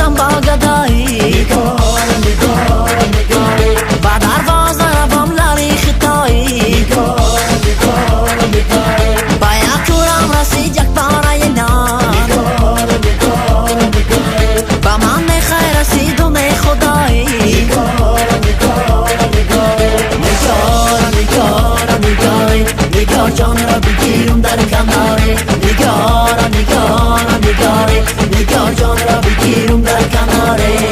داشتم با گدایی با دروازه روم لری خطایی با یک کورم رسید یک باره نان با من خیر رسید و می خدایی نگار جان را بگیرم در کناره نگار جان را بگیرم در کناره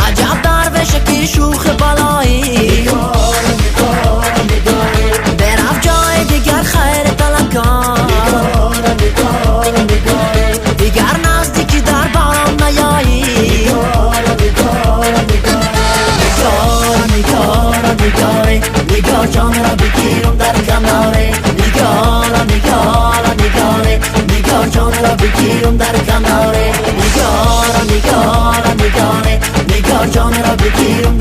عجب درویش کی شوخ بالایی برفت جای دیگر خیر طلب کن دیگر نزدیکی در بارم نیایی نگار جان را بگیرم در کناره نگار جان را بگیرم در کناره نگار جان را بگیرم